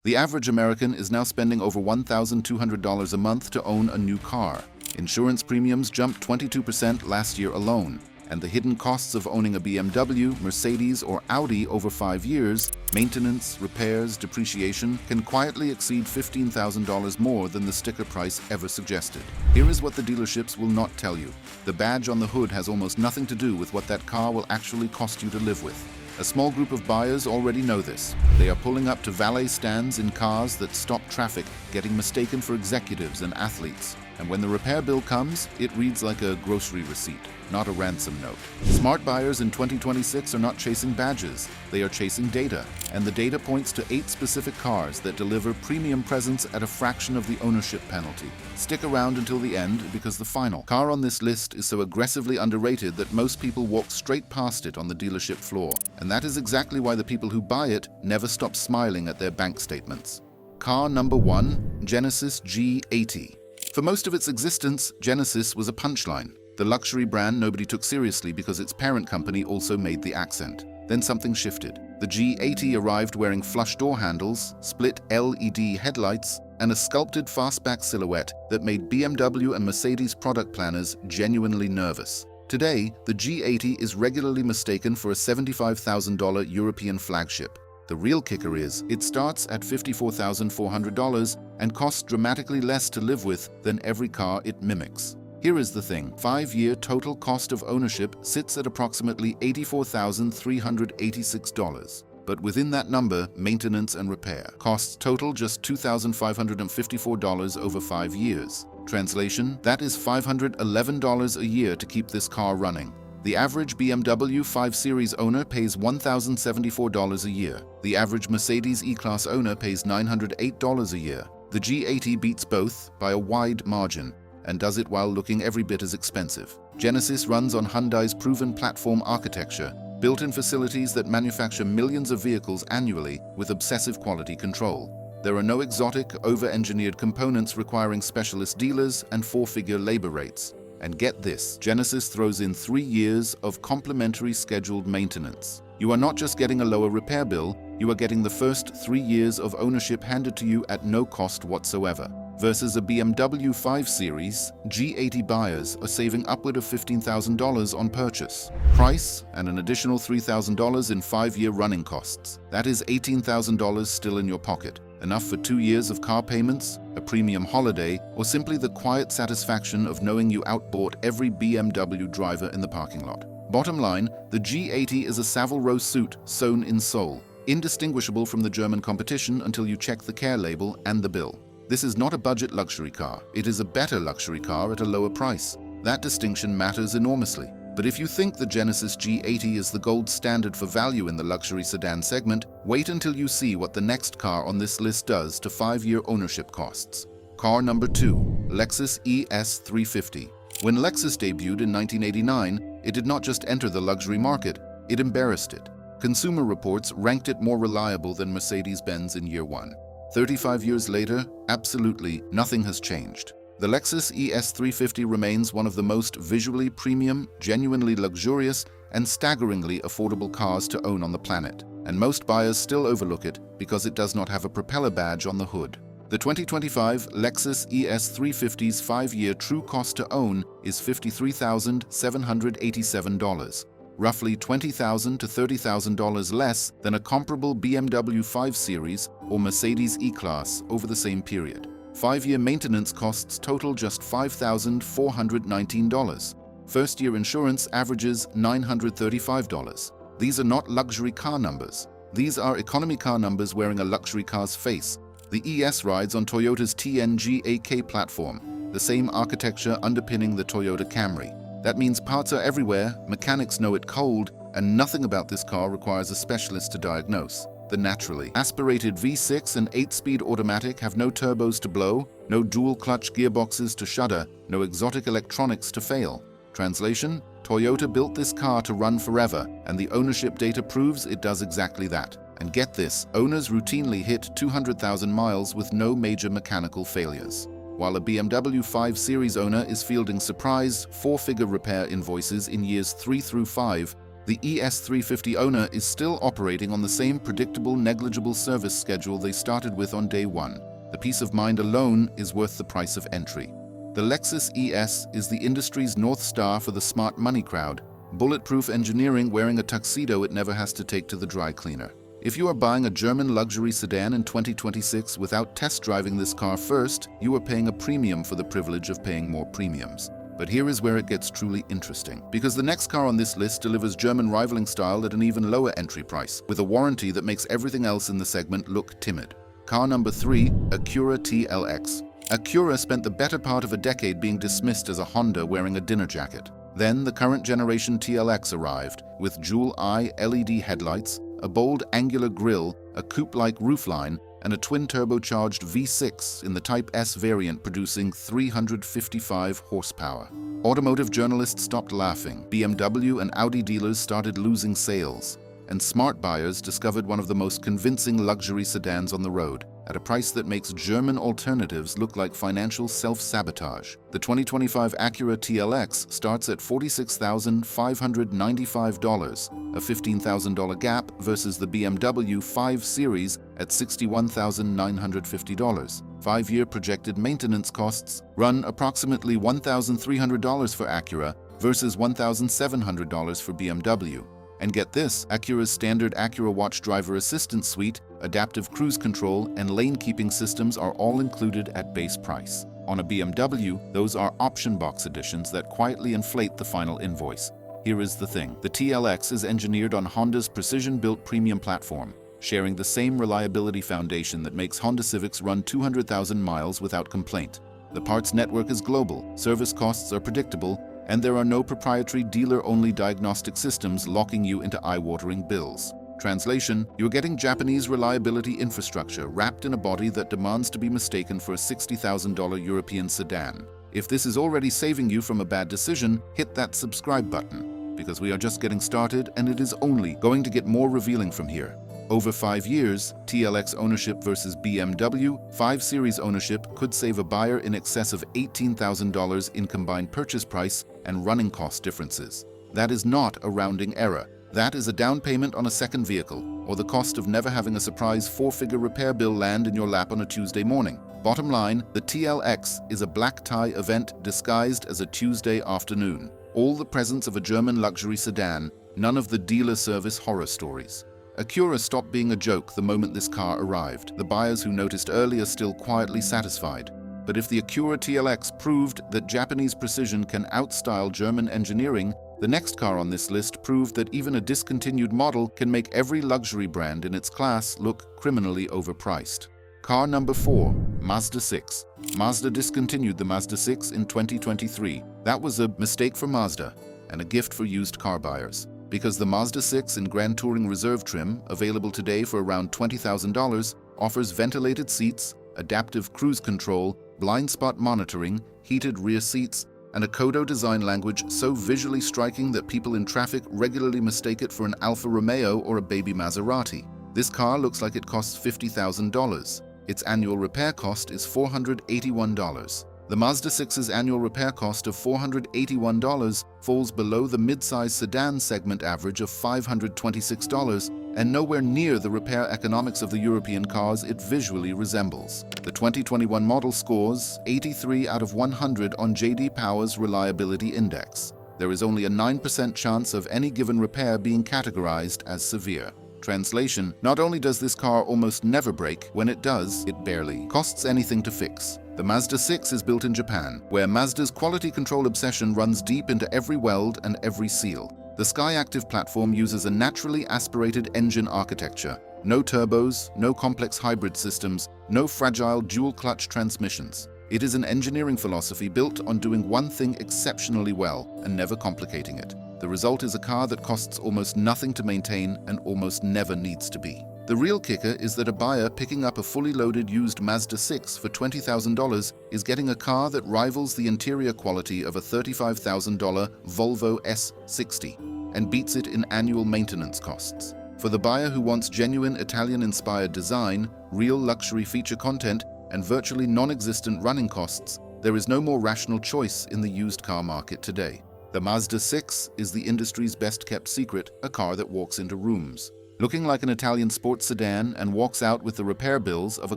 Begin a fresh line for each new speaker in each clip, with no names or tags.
The average American is now spending over $1,200 a month to own a new car. Insurance premiums jumped 22% last year alone, and the hidden costs of owning a BMW, Mercedes, or Audi over 5 years, maintenance, repairs, depreciation, can quietly exceed $15,000 more than the sticker price ever suggested. Here is what the dealerships will not tell you. The badge on the hood has almost nothing to do with what that car will actually cost you to live with. A small group of buyers already know this. They are pulling up to valet stands in cars that stop traffic, getting mistaken for executives and athletes. And when the repair bill comes, it reads like a grocery receipt, not a ransom note. Smart buyers in 2026 are not chasing badges, they are chasing data. And the data points to 8 specific cars that deliver premium presence at a fraction of the ownership penalty. Stick around until the end, because the final car on this list is so aggressively underrated that most people walk straight past it on the dealership floor. And that is exactly why the people who buy it never stop smiling at their bank statements. Car number 1, Genesis G80. For most of its existence, Genesis was a punchline. The luxury brand nobody took seriously because its parent company also made the accent. Then something shifted. The G80 arrived wearing flush door handles, split LED headlights, and a sculpted fastback silhouette that made BMW and Mercedes product planners genuinely nervous. Today, the G80 is regularly mistaken for a $75,000 European flagship. The real kicker is, it starts at $54,400 and costs dramatically less to live with than every car it mimics. Here is the thing, 5-year total cost of ownership sits at approximately $84,386. But within that number, maintenance and repair costs total just $2,554 over 5 years. Translation, that is $511 a year to keep this car running. The average BMW 5 Series owner pays $1,074 a year. The average Mercedes E-Class owner pays $908 a year. The G80 beats both by a wide margin, and does it while looking every bit as expensive. Genesis runs on Hyundai's proven platform architecture, built-in facilities that manufacture millions of vehicles annually with obsessive quality control. There are no exotic, over-engineered components requiring specialist dealers and 4-figure labor rates. And get this, Genesis throws in 3 years of complimentary scheduled maintenance. You are not just getting a lower repair bill, you are getting the first 3 years of ownership handed to you at no cost whatsoever. Versus a BMW 5 Series, G80 buyers are saving upward of $15,000 on purchase. Price and an additional $3,000 in 5-year running costs. That is $18,000 still in your pocket. Enough for 2 years of car payments, a premium holiday, or simply the quiet satisfaction of knowing you outbought every BMW driver in the parking lot. Bottom line, the G80 is a Savile Row suit sewn in Seoul, indistinguishable from the German competition until you check the care label and the bill. This is not a budget luxury car, it is a better luxury car at a lower price. That distinction matters enormously. But if you think the Genesis G80 is the gold standard for value in the luxury sedan segment, wait until you see what the next car on this list does to 5-year ownership costs. Car number 2, Lexus ES 350. When Lexus debuted in 1989, it did not just enter the luxury market, it embarrassed it. Consumer Reports ranked it more reliable than Mercedes-Benz in year 1. 35 years later, absolutely nothing has changed. The Lexus ES 350 remains one of the most visually premium, genuinely luxurious, and staggeringly affordable cars to own on the planet. And most buyers still overlook it because it does not have a propeller badge on the hood. The 2025 Lexus ES 350's 5-year true cost to own is $53,787, roughly $20,000 to $30,000 less than a comparable BMW 5 Series or Mercedes E-Class over the same period. 5-year maintenance costs total just $5,419. First-year insurance averages $935. These are not luxury car numbers. These are economy car numbers wearing a luxury car's face. The ES rides on Toyota's TNGA-K platform, the same architecture underpinning the Toyota Camry. That means parts are everywhere, mechanics know it cold, and nothing about this car requires a specialist to diagnose. The naturally aspirated V6 and 8-speed automatic have no turbos to blow, no dual-clutch gearboxes to shudder, no exotic electronics to fail. Translation: Toyota built this car to run forever, and the ownership data proves it does exactly that. And get this, owners routinely hit 200,000 miles with no major mechanical failures. While a BMW 5 Series owner is fielding surprise, 4-figure repair invoices in years 3 through 5, The ES350 owner is still operating on the same predictable, negligible service schedule they started with on day one. The peace of mind alone is worth the price of entry. The Lexus ES is the industry's North Star for the smart money crowd. Bulletproof engineering wearing a tuxedo it never has to take to the dry cleaner. If you are buying a German luxury sedan in 2026 without test driving this car first, you are paying a premium for the privilege of paying more premiums. But here is where it gets truly interesting, because the next car on this list delivers German rivaling style at an even lower entry price, with a warranty that makes everything else in the segment look timid. Car number 3, Acura TLX. Acura spent the better part of a decade being dismissed as a Honda wearing a dinner jacket. Then the current generation TLX arrived, with dual-eye LED headlights, a bold angular grille, a coupe-like roofline, and a twin-turbocharged V6 in the Type S variant producing 355 horsepower. Automotive journalists stopped laughing, BMW and Audi dealers started losing sales, and smart buyers discovered one of the most convincing luxury sedans on the road, at a price that makes German alternatives look like financial self-sabotage. The 2025 Acura TLX starts at $46,595, a $15,000 gap versus the BMW 5 Series at $61,950. 5-year projected maintenance costs run approximately $1,300 for Acura versus $1,700 for BMW. And get this, Acura's standard Acura Watch Driver Assistance Suite, adaptive cruise control, and lane keeping systems are all included at base price. On a BMW, those are option box additions that quietly inflate the final invoice. Here is the thing. The TLX is engineered on Honda's precision-built premium platform, sharing the same reliability foundation that makes Honda Civics run 200,000 miles without complaint. The parts network is global, service costs are predictable, and there are no proprietary dealer-only diagnostic systems locking you into eye-watering bills. Translation, you're getting Japanese reliability infrastructure wrapped in a body that demands to be mistaken for a $60,000 European sedan. If this is already saving you from a bad decision, hit that subscribe button, because we are just getting started and it is only going to get more revealing from here. Over 5 years, TLX ownership versus BMW 5 Series ownership could save a buyer in excess of $18,000 in combined purchase price and running cost differences. That is not a rounding error. That is a down payment on a second vehicle, or the cost of never having a surprise 4-figure repair bill land in your lap on a Tuesday morning. Bottom line, the TLX is a black tie event disguised as a Tuesday afternoon. All the presence of a German luxury sedan, none of the dealer service horror stories. Acura stopped being a joke the moment this car arrived. The buyers who noticed early are still quietly satisfied. But if the Acura TLX proved that Japanese precision can outstyle German engineering, the next car on this list proved that even a discontinued model can make every luxury brand in its class look criminally overpriced. Car number 4, Mazda 6. Mazda discontinued the Mazda 6 in 2023. That was a mistake for Mazda and a gift for used car buyers, because the Mazda 6 in Grand Touring Reserve trim, available today for around $20,000, offers ventilated seats, adaptive cruise control, blind spot monitoring, heated rear seats, and a Kodo design language so visually striking that people in traffic regularly mistake it for an Alfa Romeo or a baby Maserati. This car looks like it costs $50,000. Its annual repair cost is $481. The Mazda 6's annual repair cost of $481 falls below the mid-size sedan segment average of $526 and nowhere near the repair economics of the European cars it visually resembles. The 2021 model scores 83 out of 100 on J.D. Power's Reliability Index. There is only a 9% chance of any given repair being categorized as severe. Translation, not only does this car almost never break, when it does, it barely costs anything to fix. The Mazda 6 is built in Japan, where Mazda's quality control obsession runs deep into every weld and every seal. The Skyactiv platform uses a naturally aspirated engine architecture. No turbos, no complex hybrid systems, no fragile dual-clutch transmissions. It is an engineering philosophy built on doing one thing exceptionally well and never complicating it. The result is a car that costs almost nothing to maintain and almost never needs to be. The real kicker is that a buyer picking up a fully loaded used Mazda 6 for $20,000 is getting a car that rivals the interior quality of a $35,000 Volvo S60 and beats it in annual maintenance costs. For the buyer who wants genuine Italian-inspired design, real luxury feature content, and virtually non-existent running costs, there is no more rational choice in the used car market today. The Mazda 6 is the industry's best-kept secret, a car that walks into rooms. Looking like an Italian sports sedan and walks out with the repair bills of a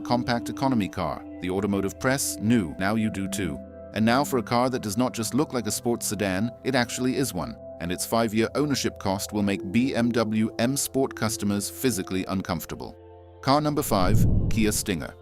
compact economy car. The automotive press knew, now you do too. And now for a car that does not just look like a sports sedan, it actually is one. And its 5-year ownership cost will make BMW M Sport customers physically uncomfortable. Car number 5, Kia Stinger.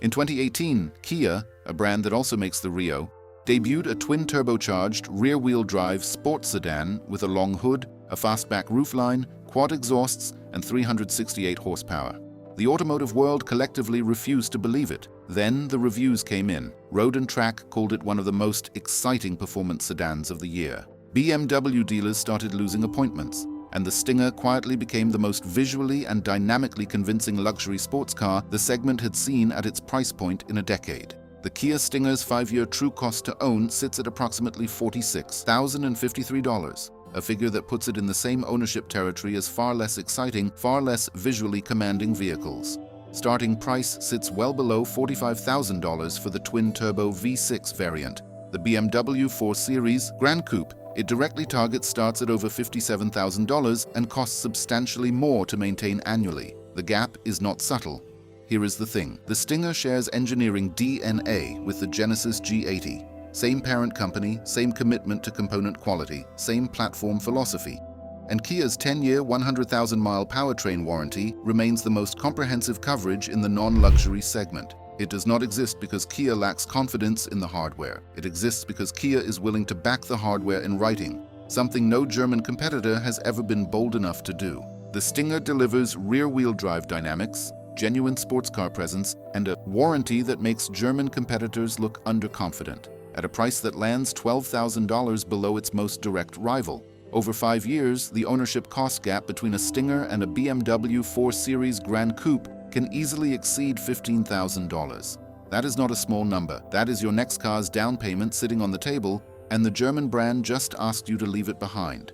In 2018, Kia, a brand that also makes the Rio, debuted a twin-turbocharged rear-wheel drive sports sedan with a long hood, a fastback roofline, quad exhausts, and 368 horsepower. The automotive world collectively refused to believe it. Then the reviews came in. Road and Track called it one of the most exciting performance sedans of the year. BMW dealers started losing appointments, and the Stinger quietly became the most visually and dynamically convincing luxury sports car the segment had seen at its price point in a decade. The Kia Stinger's 5-year true cost to own sits at approximately $46,053, a figure that puts it in the same ownership territory as far less exciting, far less visually commanding vehicles. Starting price sits well below $45,000 for the twin-turbo V6 variant. The BMW 4 Series Gran Coupe, it directly targets starts at over $57,000 and costs substantially more to maintain annually. The gap is not subtle. Here is the thing. The Stinger shares engineering DNA with the Genesis G80. Same parent company, same commitment to component quality, same platform philosophy. And Kia's 10-year, 100,000-mile powertrain warranty remains the most comprehensive coverage in the non-luxury segment. It does not exist because Kia lacks confidence in the hardware. It exists because Kia is willing to back the hardware in writing, something no German competitor has ever been bold enough to do. The Stinger delivers rear-wheel drive dynamics, genuine sports car presence, and a warranty that makes German competitors look underconfident, at a price that lands $12,000 below its most direct rival. Over 5 years, the ownership cost gap between a Stinger and a BMW 4 Series Gran Coupe can easily exceed $15,000. That is not a small number. That is your next car's down payment sitting on the table, and the German brand just asked you to leave it behind.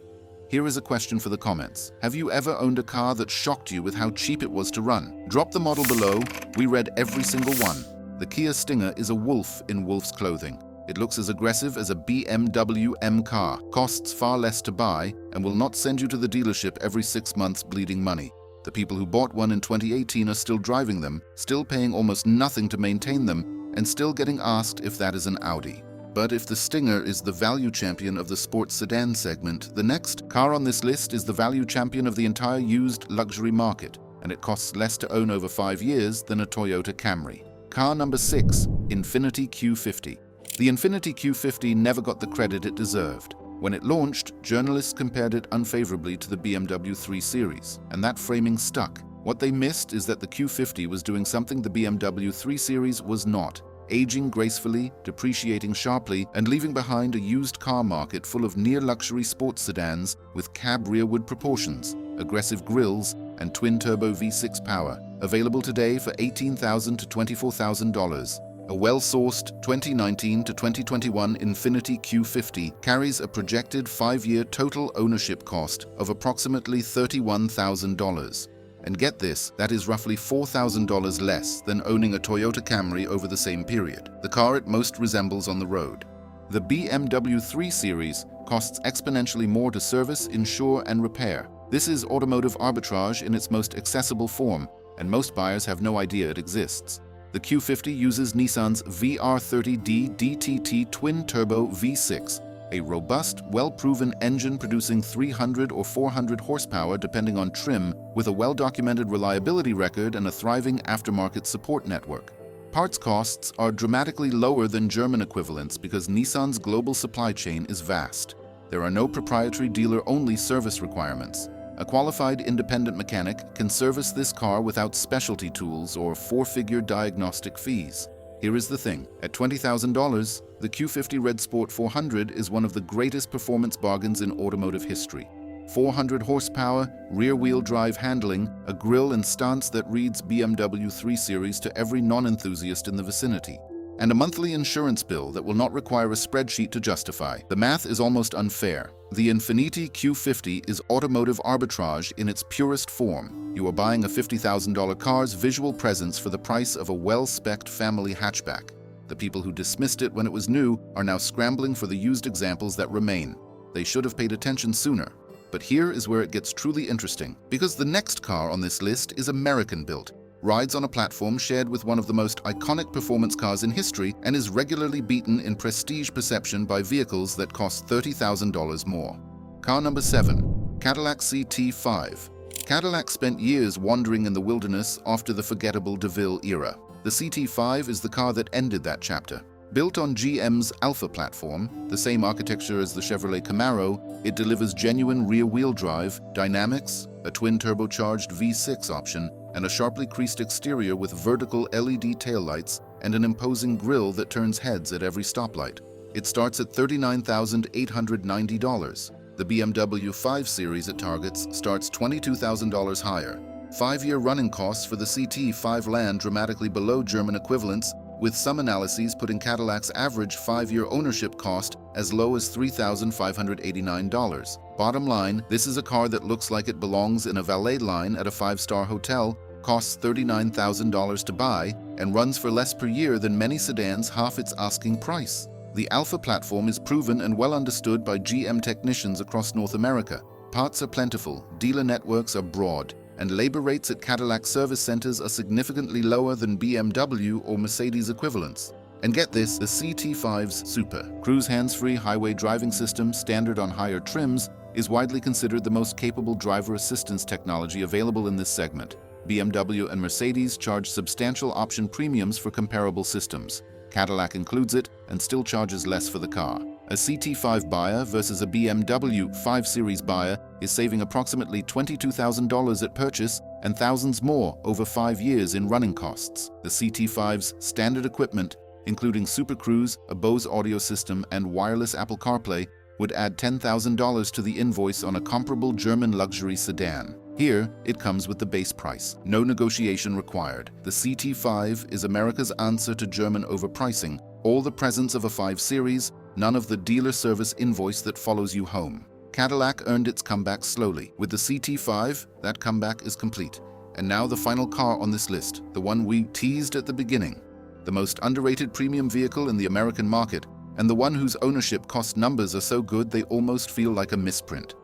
Here is a question for the comments. Have you ever owned a car that shocked you with how cheap it was to run? Drop the model below. We read every single one. The Kia Stinger is a wolf in wolf's clothing. It looks as aggressive as a BMW M car, costs far less to buy, and will not send you to the dealership every 6 months bleeding money. The people who bought one in 2018 are still driving them, still paying almost nothing to maintain them, and still getting asked if that is an Audi. But if the Stinger is the value champion of the sports sedan segment, the next car on this list is the value champion of the entire used luxury market, and it costs less to own over 5 years than a Toyota Camry. Car number 6, Infiniti Q50. The Infiniti Q50 never got the credit it deserved. When it launched, journalists compared it unfavorably to the BMW 3 Series, and that framing stuck. What they missed is that the Q50 was doing something the BMW 3 Series was not. Aging gracefully, depreciating sharply, and leaving behind a used car market full of near-luxury sports sedans with cab rearward proportions, aggressive grilles, and twin-turbo V6 power, available today for $18,000 to $24,000. A well-sourced 2019 to 2021 Infiniti Q50 carries a projected 5-year total ownership cost of approximately $31,000. And get this, that is roughly $4,000 less than owning a Toyota Camry over the same period, the car it most resembles on the road. The BMW 3 Series costs exponentially more to service, insure, and repair. This is automotive arbitrage in its most accessible form, and most buyers have no idea it exists. The Q50 uses Nissan's VR30D DTT twin-turbo V6, a robust, well-proven engine producing 300 or 400 horsepower depending on trim, with a well-documented reliability record and a thriving aftermarket support network. Parts costs are dramatically lower than German equivalents because Nissan's global supply chain is vast. There are no proprietary dealer-only service requirements. A qualified independent mechanic can service this car without specialty tools or 4-figure diagnostic fees. Here is the thing. At $20,000, the Q50 Red Sport 400 is one of the greatest performance bargains in automotive history. 400 horsepower, rear-wheel drive handling, a grille and stance that reads BMW 3 Series to every non-enthusiast in the vicinity, and a monthly insurance bill that will not require a spreadsheet to justify. The math is almost unfair. The Infiniti Q50 is automotive arbitrage in its purest form. You are buying a $50,000 car's visual presence for the price of a well-spec'd family hatchback. The people who dismissed it when it was new are now scrambling for the used examples that remain. They should have paid attention sooner. But here is where it gets truly interesting, because the next car on this list is American-built, rides on a platform shared with one of the most iconic performance cars in history, and is regularly beaten in prestige perception by vehicles that cost $30,000 more. Car number 7. Cadillac CT5. Cadillac spent years wandering in the wilderness after the forgettable DeVille era. The CT5 is the car that ended that chapter. Built on GM's Alpha platform, the same architecture as the Chevrolet Camaro, it delivers genuine rear-wheel drive, dynamics, a twin-turbocharged V6 option, and a sharply creased exterior with vertical LED taillights and an imposing grille that turns heads at every stoplight. It starts at $39,890. The BMW 5 Series it targets starts $22,000 higher. 5-year running costs for the CT5 land dramatically below German equivalents, with some analyses putting Cadillac's average 5-year ownership cost as low as $3,589. Bottom line, this is a car that looks like it belongs in a valet line at a 5-star hotel, costs $39,000 to buy, and runs for less per year than many sedans half its asking price. The Alpha platform is proven and well understood by GM technicians across North America. Parts are plentiful, dealer networks are broad, and labor rates at Cadillac service centers are significantly lower than BMW or Mercedes equivalents. And get this, the CT5's Super Cruise hands-free highway driving system, standard on higher trims, is widely considered the most capable driver assistance technology available in this segment. BMW and Mercedes charge substantial option premiums for comparable systems. Cadillac includes it and still charges less for the car. A CT5 buyer versus a BMW 5 Series buyer is saving approximately $22,000 at purchase and thousands more over 5 years in running costs. The CT5's standard equipment, including Super Cruise, a Bose audio system, and wireless Apple CarPlay, would add $10,000 to the invoice on a comparable German luxury sedan. Here, it comes with the base price. No negotiation required. The CT5 is America's answer to German overpricing. All the presence of a 5 Series, none of the dealer service invoice that follows you home. Cadillac earned its comeback slowly. With the CT5, that comeback is complete. And now the final car on this list, the one we teased at the beginning. The most underrated premium vehicle in the American market, and the one whose ownership cost numbers are so good they almost feel like a misprint.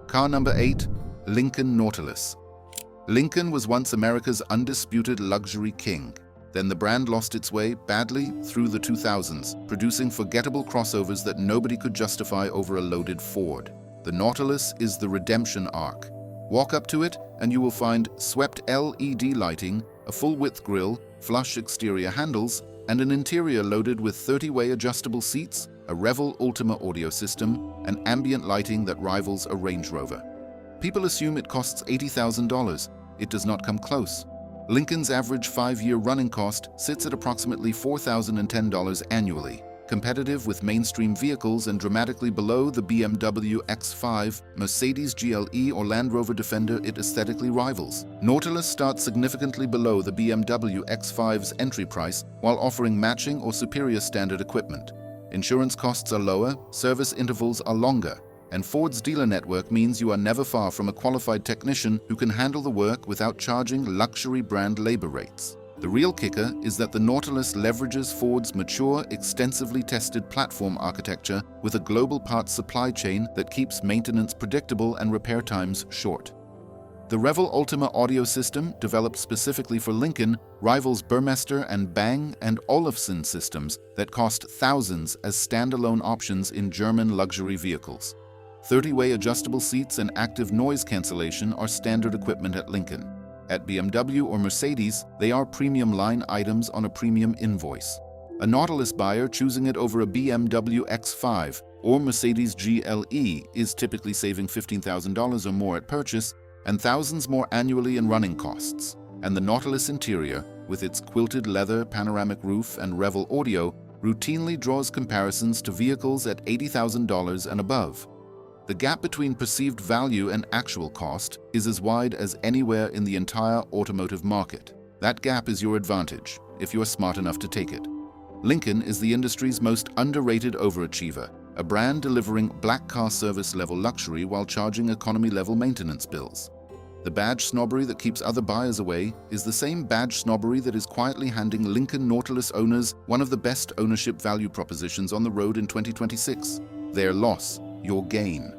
Car number 8, Lincoln Nautilus. Lincoln was once America's undisputed luxury king. Then the brand lost its way badly through the 2000s, producing forgettable crossovers that nobody could justify over a loaded Ford. The Nautilus is the redemption arc. Walk up to it and you will find swept LED lighting, a full-width grille, flush exterior handles, and an interior loaded with 30-way adjustable seats, a Revel Ultima audio system, and ambient lighting that rivals a Range Rover. People assume it costs $80,000. It does not come close. Lincoln's average 5-year running cost sits at approximately $4,010 annually, competitive with mainstream vehicles and dramatically below the BMW X5, Mercedes GLE, or Land Rover Defender it aesthetically rivals. Nautilus starts significantly below the BMW X5's entry price while offering matching or superior standard equipment. Insurance costs are lower, service intervals are longer, and Ford's dealer network means you are never far from a qualified technician who can handle the work without charging luxury brand labor rates. The real kicker is that the Nautilus leverages Ford's mature, extensively tested platform architecture with a global parts supply chain that keeps maintenance predictable and repair times short. The Revel Ultima audio system, developed specifically for Lincoln, rivals Burmester and Bang & Olufsen systems that cost thousands as standalone options in German luxury vehicles. 30-way adjustable seats and active noise cancellation are standard equipment at Lincoln. At BMW or Mercedes, they are premium line items on a premium invoice. A Nautilus buyer choosing it over a BMW X5 or Mercedes GLE is typically saving $15,000 or more at purchase and thousands more annually in running costs. And the Nautilus interior, with its quilted leather, panoramic roof, and Revel audio, routinely draws comparisons to vehicles at $80,000 and above. The gap between perceived value and actual cost is as wide as anywhere in the entire automotive market. That gap is your advantage, if you're smart enough to take it. Lincoln is the industry's most underrated overachiever, a brand delivering black car service level luxury while charging economy level maintenance bills. The badge snobbery that keeps other buyers away is the same badge snobbery that is quietly handing Lincoln Nautilus owners one of the best ownership value propositions on the road in 2026, their loss. your gain.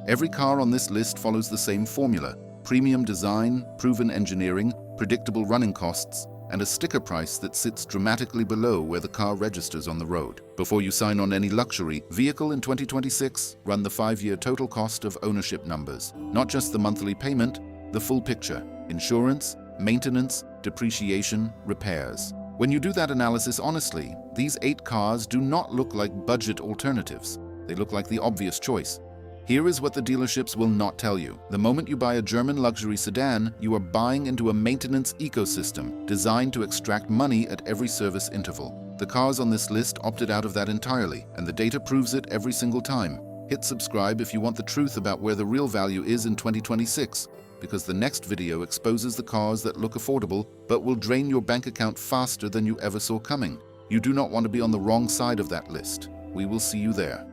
Every car on this list follows the same formula: premium design, proven engineering, predictable running costs, and a sticker price that sits dramatically below where the car registers on the road. Before you sign on any luxury vehicle in 2026, run the 5-year total cost of ownership numbers. Not just the monthly payment, the full picture: insurance, maintenance, depreciation, repairs. When you do that analysis honestly, these 8 cars do not look like budget alternatives. They look like the obvious choice. Here is what the dealerships will not tell you. The moment you buy a German luxury sedan, you are buying into a maintenance ecosystem designed to extract money at every service interval. The cars on this list opted out of that entirely, and the data proves it every single time. Hit subscribe if you want the truth about where the real value is in 2026, because the next video exposes the cars that look affordable but will drain your bank account faster than you ever saw coming. You do not want to be on the wrong side of that list. We will see you there.